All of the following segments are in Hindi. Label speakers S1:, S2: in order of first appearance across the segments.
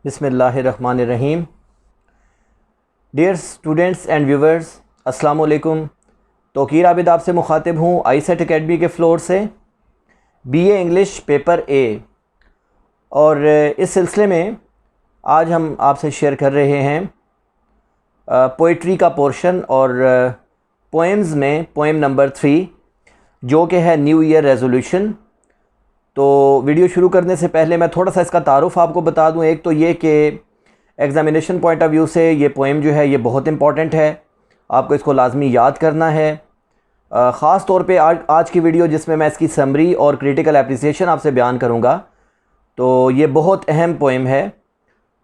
S1: बिस्मिल्लाहिर्रहमानिर्रहीम। डियर स्टूडेंट्स एंड व्यूवर्स, अस्सलाम वालेकुम। तौकीर आबिद आपसे मुखातिब हूँ आईसेट एकेडमी के फ्लोर से, बीए इंग्लिश पेपर ए। और इस सिलसिले में आज हम आपसे शेयर कर रहे हैं पोइट्री का पोर्शन और पोएम्स में पोएम नंबर 3 जो कि है न्यू ईयर रेजोल्यूशन। तो वीडियो शुरू करने से पहले मैं थोड़ा सा इसका तारुफ आपको बता दूं। एक तो ये कि एग्ज़ामिनेशन पॉइंट ऑफ व्यू से ये पोएम जो है ये बहुत इंपॉर्टेंट है, आपको इसको लाजमी याद करना है। ख़ास तौर पे आज की वीडियो जिसमें मैं इसकी समरी और क्रिटिकल एप्रिसिएशन आपसे बयान करूँगा, तो ये बहुत अहम पोएम है।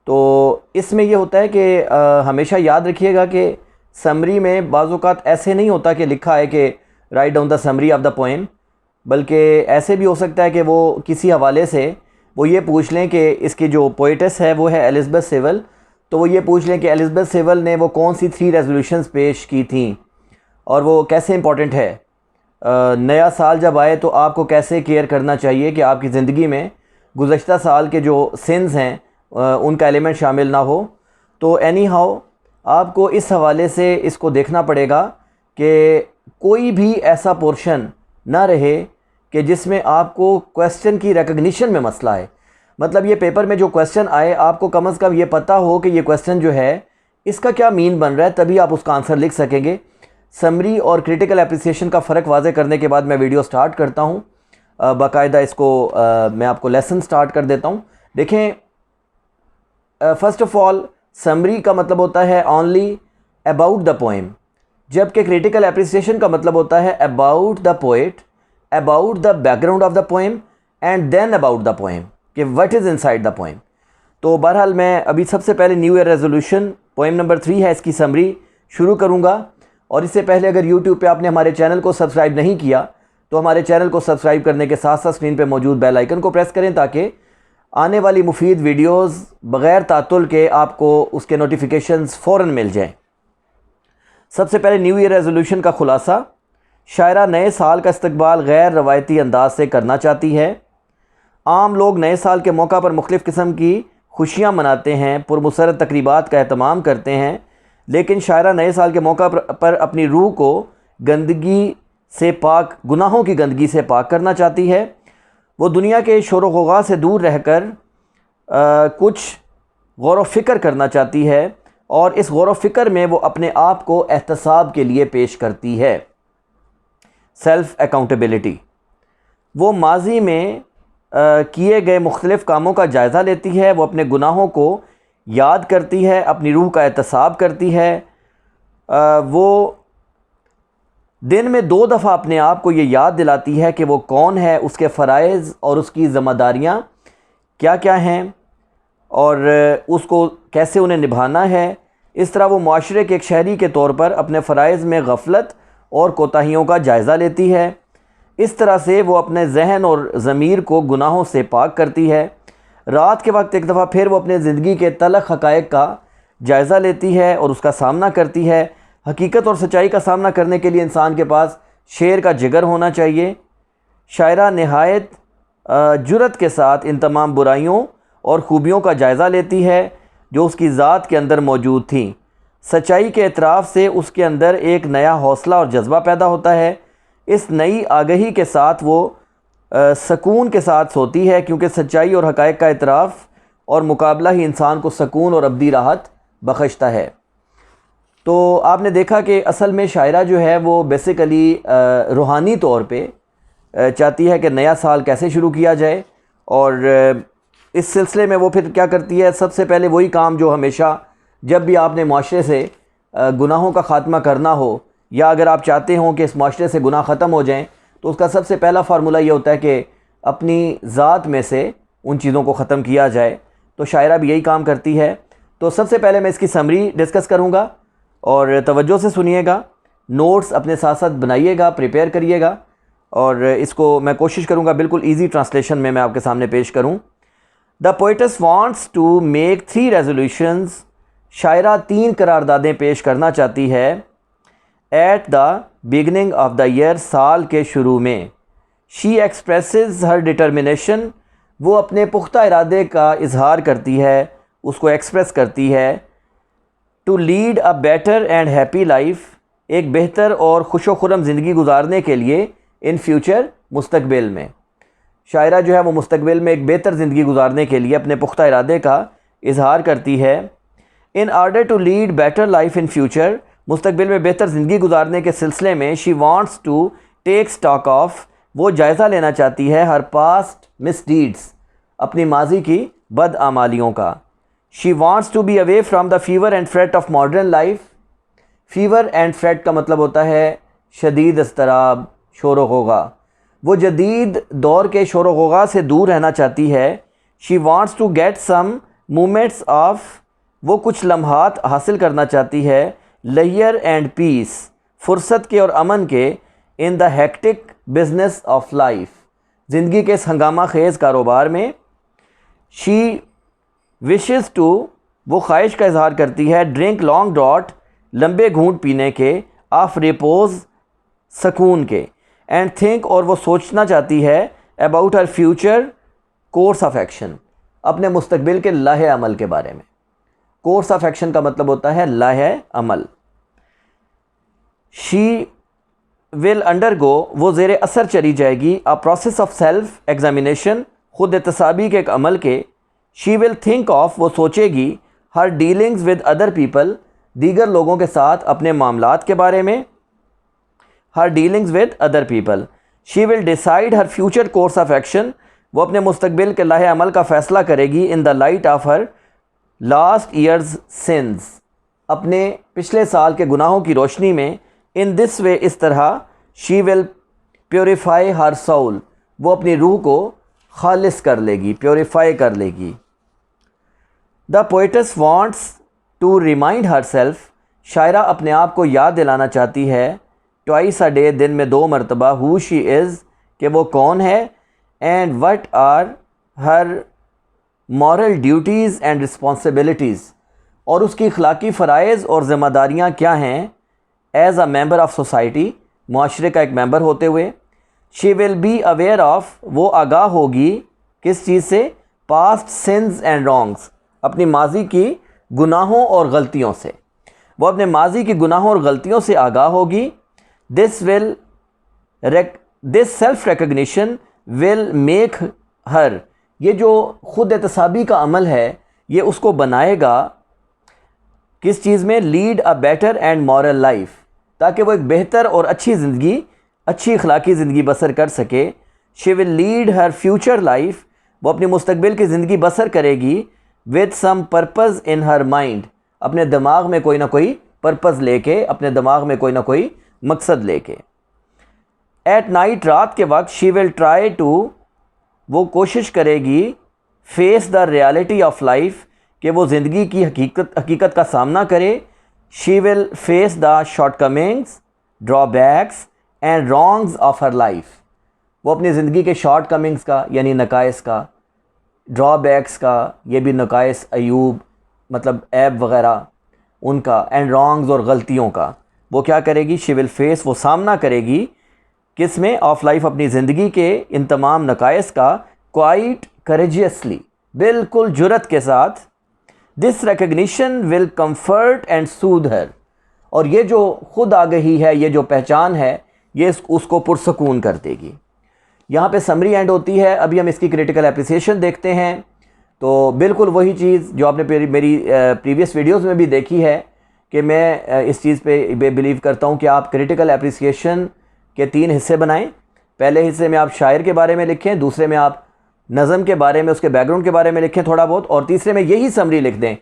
S1: तो इसमें ये होता है कि हमेशा याद रखिएगा कि समरी में बाज़ औक़ात ऐसे नहीं होता कि लिखा है कि write down the summary of the poem, बल्कि ऐसे भी हो सकता है कि वो किसी हवाले से वो ये पूछ लें कि इसकी जो पोइटेस है वो है एलिज़ाबेथ सेवल, तो वो ये पूछ लें कि एलिज़ाबेथ सेवल ने वो कौन सी 3 रेजोल्यूशंस पेश की थी और वो कैसे इंपॉर्टेंट है। नया साल जब आए तो आपको कैसे केयर करना चाहिए कि आपकी ज़िंदगी में गुज़श्ता साल के जो सिंस हैं उनका एलिमेंट शामिल ना हो। तो एनी हाउ आपको इस हवाले से इसको देखना पड़ेगा कि कोई भी ऐसा पोर्शन ना रहे कि जिसमें आपको क्वेश्चन की रिकग्निशन में मसला है। मतलब ये पेपर में जो क्वेश्चन आए आपको कम से कम ये पता हो कि ये क्वेश्चन जो है इसका क्या मीन बन रहा है, तभी आप उसका आंसर लिख सकेंगे। समरी और क्रिटिकल एप्रिसिएशन का फ़र्क वाज़े करने के बाद मैं वीडियो स्टार्ट करता हूँ। बाकायदा इसको मैं आपको लेसन स्टार्ट कर देता हूँ। देखें, फ़र्स्ट ऑफ़ ऑल समरी का मतलब होता है ओनली अबाउट द पोएम, जबकि क्रिटिकल एप्रिसिएशन का मतलब होता है about the poet, about the background of the poem and then about the poem, कि what is inside the poem. तो बहरहाल मैं अभी सबसे पहले new year resolution poem number 3 है, इसकी समरी शुरू करूँगा। और इससे पहले अगर यूट्यूब पे आपने हमारे चैनल को सब्सक्राइब नहीं किया तो हमारे चैनल को सब्सक्राइब करने के साथ साथ स्क्रीन पर मौजूद बेल आइकन को प्रेस करें ताकि आने वाली मुफीद वीडियोज़ बग़ैर तातुल के आपको उसके नोटिफिकेशंस फ़ौरन मिल जाएँ। सबसे पहले न्यू ईयर रेजोल्यूशन का खुलासा। शायरा नए साल का इस्तकबाल गैर रवायती अंदाज से करना चाहती है। आम लोग नए साल के मौका पर मुख्तलिफ़ किस्म की खुशियाँ मनाते हैं, पुरमसरत तकरीबात का एहतमाम करते हैं, लेकिन शायरा नए साल के मौका पर अपनी रूह को गंदगी से पाक, गुनाहों की गंदगी से पाक करना चाहती है। वो दुनिया के शोर ग़ुग़ा से दूर रहकर कुछ गौर व फ़िक्र करना चाहती है और इस गौर व फ़िक्र में वो अपने आप को एहतसाब के लिए पेश करती है, सेल्फ़ अकाउंटेबिलिटी। वो माजी में किए गए मुख्तलिफ़ कामों का जायज़ा लेती है, वो अपने गुनाहों को याद करती है, अपनी रूह का एहतसाब करती है। वो दिन में 2 दफ़ा अपने आप को ये याद दिलाती है कि वो कौन है, उसके फ़राइज़ और उसकी ज़िम्मेदारियाँ क्या क्या हैं और उसको कैसे उन्हें निभाना है। इस तरह वो माशरे के एक शहरी के तौर पर अपने फ़राइज़ में गफलत और कोताहियों का जायज़ा लेती है। इस तरह से वो अपने जहन और ज़मीर को गुनाहों से पाक करती है। रात के वक्त एक दफ़ा फिर वो अपने ज़िंदगी के तलख़ हक़ाइक़ का जायज़ा लेती है और उसका सामना करती है। हकीकत और सच्चाई का सामना करने के लिए इंसान के पास शेर का जिगर होना चाहिए। शायरा नहायत जुरत के साथ इन तमाम बुराइयों और ख़ूबियों का जायज़ा लेती है जो उसकी ज़ात के अंदर मौजूद थी। सच्चाई के एतराफ़ से उसके अंदर एक नया हौसला और जज्बा पैदा होता है। इस नई आगही के साथ वो सकून के साथ सोती है, क्योंकि सच्चाई और हक़ाइक़ का एतराफ़ और मुकाबला ही इंसान को सकून और अब्दी राहत बख्शता है। तो आपने देखा कि असल में शायरा जो है वो बेसिकली रूहानी तौर पे चाहती है कि नया साल कैसे शुरू किया जाए, और इस सिलसिले में वो फिर क्या करती है, सबसे पहले वही काम जो हमेशा जब भी आपने माशरे से गुनाहों का ख़ात्मा करना हो या अगर आप चाहते हो कि इस माशरे से गुनाह ख़त्म हो जाएं, तो उसका सबसे पहला फार्मूला ये होता है कि अपनी ज़ात में से उन चीज़ों को ख़त्म किया जाए। तो शायरा भी यही काम करती है। तो सबसे पहले मैं इसकी समरी डिस्कस करूँगा और तवज्जो से सुनिएगा, नोट्स अपने साथ साथ बनाइएगा, प्रिपेयर करिएगा, और इसको मैं कोशिश करूँगा बिल्कुल ईजी ट्रांसलेशन में मैं आपके सामने पेश करूँ। The poetess wants to make 3 resolutions. शायरा 3 करारदादें पेश करना चाहती है at the beginning of the year, साल के शुरू में। She expresses her determination. वो अपने पुख्ता इरादे का इजहार करती है उसको एक्सप्रेस करती है। To lead a better and happy life, एक बेहतर और खुशो खुरम ज़िंदगी गुजारने के लिए, इन फ्यूचर, मुस्तकबिल में। शायरा जो है वो मुस्तकबिल में एक बेहतर ज़िंदगी गुजारने के लिए अपने पुख्ता इरादे का इजहार करती है। In order to lead better life in future, मुस्तकबिल में बेहतर ज़िंदगी गुजारने के सिलसिले में, she wants to take stock of, वो जायज़ा लेना चाहती है, हर पास्ट मिसडीड्स, अपनी माजी की बदआमालियों का। She wants to be away from the fever and fret of modern life. Fever and fret का मतलब होता है शदीद इज़्तिराब, शोर व ग़ौग़ा। वो जदीद दौर के शोर व ग़ौग़ा से दूर रहना चाहती है। She wants to get some moments of, वो कुछ लम्हात हासिल करना चाहती है, लेयर एंड पीस, फुर्सत के और अमन के, in the hectic business of life, ज़िंदगी के इस हंगामा खेज़ कारोबार में। शी विशेज़ टू, वो ख्वाहिश का इजहार करती है, ड्रिंक लॉन्ग ड्रॉट, लंबे घूंट पीने के, ऑफ रिपोज, सकून के, एंड थिंक, और वो सोचना चाहती है, about her future course of action, अपने मुस्तकबिल के लाहे अमल के बारे में। कोर्स ऑफ एक्शन का मतलब होता है लाहे अमल। शी विल अंडरगो, वो ज़ेर असर चली जाएगी, a process of self examination, ख़ुद एहतसाबी के एक अमल के। शी विल थिंक ऑफ, वो सोचेगी, her dealings with other people, दीगर लोगों के साथ अपने मामलात के बारे में। Her dealings with other people. She will decide her future course of action, वो अपने मुस्तकबिल के लाहे अमल का फ़ैसला करेगी, in the light of her last years since, अपने पिछले साल के गुनाहों की रोशनी में। इन दिस वे, इस तरह, she will purify her soul, वो अपनी रूह को खालिस कर लेगी, प्योरीफाई कर लेगी। The poetess wants to remind herself, शायरा अपने आप को याद दिलाना चाहती है, ट्वाइस अ डे, दिन में 2 मरतबा, हु शी इज़, कि वो कौन है, and what are her moral duties and responsibilities, और उसकी अखलाकी फ़राइज़ और ज़िम्मेदारियाँ क्या हैं, as a member of society, मुआशरे का एक मेंबर होते हुए। She will be aware of, वो आगाह होगी, किस चीज़ से, पास्ट सिंस एंड रॉन्ग्स, अपनी माजी की गुनाहों और गलतियों से, वो अपने माजी की गुनाहों और गलतियों से आगाह होगी। This self recognition will make her, ये जो ख़ुद एहतसाबी का अमल है, ये उसको बनाएगा किस चीज़ में, lead a better and moral life, ताकि वो एक बेहतर और अच्छी ज़िंदगी, अच्छी अखलाकी ज़िंदगी बसर कर सके। She will lead her future life, वो अपनी मुस्तकबिल की ज़िंदगी बसर करेगी, with some purpose in her mind, अपने दिमाग में कोई ना कोई पर्पज़ लेके, अपने दिमाग में कोई ना कोई मकसद लेके। एट नाइट, रात के वक्त, शी विल ट्राई टू, वो कोशिश करेगी, face the reality of life, कि वो ज़िंदगी की हकीकत का सामना करे। She will face the shortcomings, drawbacks and wrongs of her life, वो अपनी ज़िंदगी के शॉर्टकमिंग्स का, यानी नकाइस का, ड्रॉबैक्स का, ये भी नकाइस, अयूब मतलब ऐब वग़ैरह उनका, एंड रॉन्ग्स और गलतियों का, वो क्या करेगी, शी विल फेस, वो सामना करेगी, किस में, ऑफ लाइफ, अपनी ज़िंदगी के इन तमाम नकाइस का, क्वाइट करेजियसली, बिल्कुल जुरत के साथ। This recognition will comfort and soothe her, और ये जो ख़ुद आगही है, ये जो पहचान है, ये उसको पुरसकून कर देगी। यहाँ पे समरी एंड होती है। अभी हम इसकी क्रिटिकल एप्रिसिएशन देखते हैं। तो बिल्कुल वही चीज़ जो आपने मेरी प्रीवियस वीडियोस में भी देखी है कि मैं इस चीज़ पे बिलीव करता हूँ कि आप क्रिटिकल एप्रिसिएशन के 3 हिस्से बनाएं। पहले हिस्से में आप शायर के बारे में लिखें, दूसरे में आप नज़म के बारे में, उसके बैकग्राउंड के बारे में लिखें थोड़ा बहुत, और तीसरे में यही समरी लिख दें,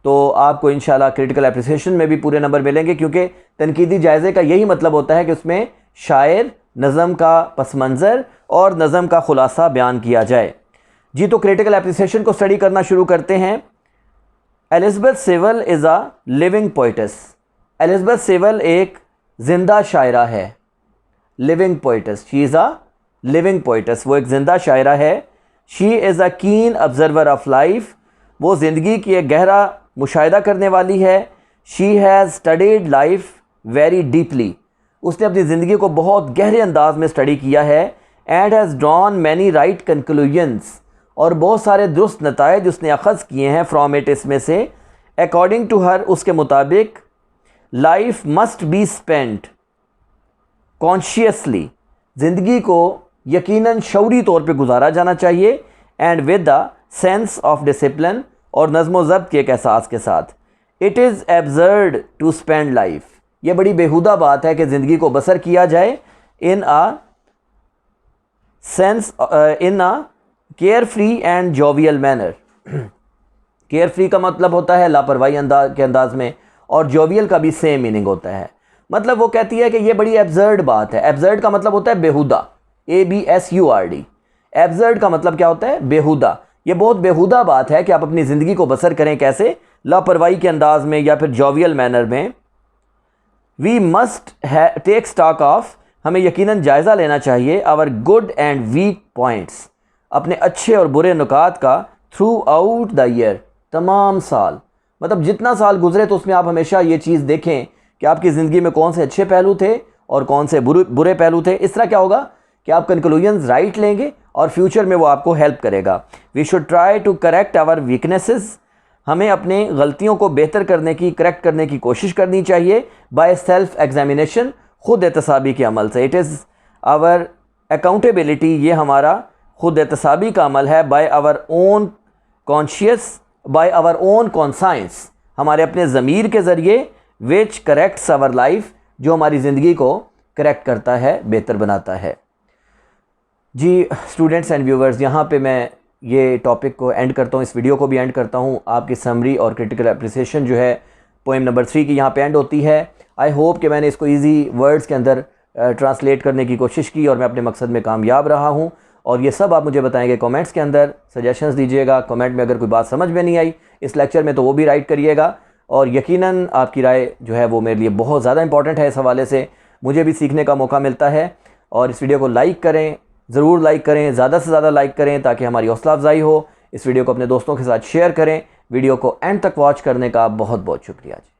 S1: तो आपको इंशाल्लाह क्रिटिकल एप्रिसिएशन में भी पूरे नंबर मिलेंगे। क्योंकि तनकीदी जायज़े का यही मतलब होता है कि उसमें शायर, नज़म का पस मंज़र और नज़म का ख़ुलासा बयान किया जाए। जी, तो क्रिटिकल एप्रिसिएशन को स्टडी करना शुरू करते हैं। Elizabeth Sewell is a living poetess. Elizabeth Sewell एक ज़िंदा शायरा है। Living poetess, she is a living poetess, वो एक ज़िंदा शायरा है। शी इज़ अ कीन ऑब्जर्वर ऑफ लाइफ, वो ज़िंदगी की एक गहरा मुशाहिदा करने वाली है। She has studied life very deeply, उसने अपनी ज़िंदगी को बहुत गहरे अंदाज में स्टडी किया है। And has drawn many right conclusions, और बहुत सारे दुरुस्त नताइज उसने अखज़ किए हैं फ्रॉम इट, इसमें से अकॉर्डिंग टू हर, उसके मुताबिक life must be spent consciously, ज़िंदगी को यकीनन शऊरी तौर पे गुजारा जाना चाहिए, and with the sense of discipline, और नज़्म व ज़ब्त के एक एहसास के साथ। It is absurd to spend life, ये बड़ी बेहुदा बात है कि ज़िंदगी को बसर किया जाए in a carefree and jovial manner. Carefree का मतलब होता है लापरवाही के अंदाज में, और जोवियल का भी सेम मीनिंग होता है। मतलब वो कहती है कि ये बड़ी एब्सर्ड बात है। एब्सर्ड का मतलब होता है बेहुदा, ABSURD। एब्सर्ड का मतलब क्या होता है? बेहुदा। ये बहुत बेहुदा बात है कि आप अपनी ज़िंदगी को बसर करें कैसे? लापरवाही के अंदाज में या फिर जोवियल मैनर में। We must take stock of, हमें यकीनन जायज़ा लेना चाहिए, our good and weak points, अपने अच्छे और बुरे नुकात का, थ्रू आउट द ईयर, तमाम साल। मतलब जितना साल गुजरे तो उसमें आप हमेशा ये चीज़ देखें कि आपकी ज़िंदगी में कौन से अच्छे पहलू थे और कौन से बुरे पहलू थे। इस तरह क्या होगा कि आप कंक्लूजन्स राइट लेंगे और फ्यूचर में वो आपको हेल्प करेगा। We should try to correct our weaknesses, हमें अपने गलतियों को बेहतर करने की, करेक्ट करने की कोशिश करनी चाहिए, बाय सेल्फ एग्जामिनेशन, खुद एहतसाबी के अमल से। इट इज़ आवर अकाउंटेबिलिटी, ये हमारा खुद एहतसाबी का अमल है, by our own conscious, by our own conscience, हमारे अपने ज़मीर के ज़रिए, विच करेक्ट्स आवर लाइफ, जो हमारी ज़िंदगी को करेक्ट करता है, बेहतर बनाता है। जी स्टूडेंट्स एंड व्यूवर्स, यहाँ पे मैं ये टॉपिक को एंड करता हूँ, इस वीडियो को भी एंड करता हूँ। आपकी समरी और क्रिटिकल अप्रिसिएशन जो है पोएम नंबर 3 की यहाँ पे एंड होती है। आई होप कि मैंने इसको इजी वर्ड्स के अंदर ट्रांसलेट करने की कोशिश की और मैं अपने मकसद में कामयाब रहा हूँ। और ये सब आप मुझे बताएंगे कमेंट्स के अंदर, सजेशंस दीजिएगा। कमेंट में अगर कोई बात समझ में नहीं आई इस लेक्चर में तो वो भी राइट करिएगा, और यकीनन आपकी राय जो है वो मेरे लिए बहुत ज़्यादा इंपॉर्टेंट है। इस हवाले से मुझे भी सीखने का मौका मिलता है। और इस वीडियो को लाइक करें, ज़रूर लाइक करें, ज़्यादा से ज़्यादा लाइक करें ताकि हमारी हौसला अफजाई हो। इस वीडियो को अपने दोस्तों के साथ शेयर करें। वीडियो को एंड तक वॉच करने का बहुत बहुत शुक्रिया जी।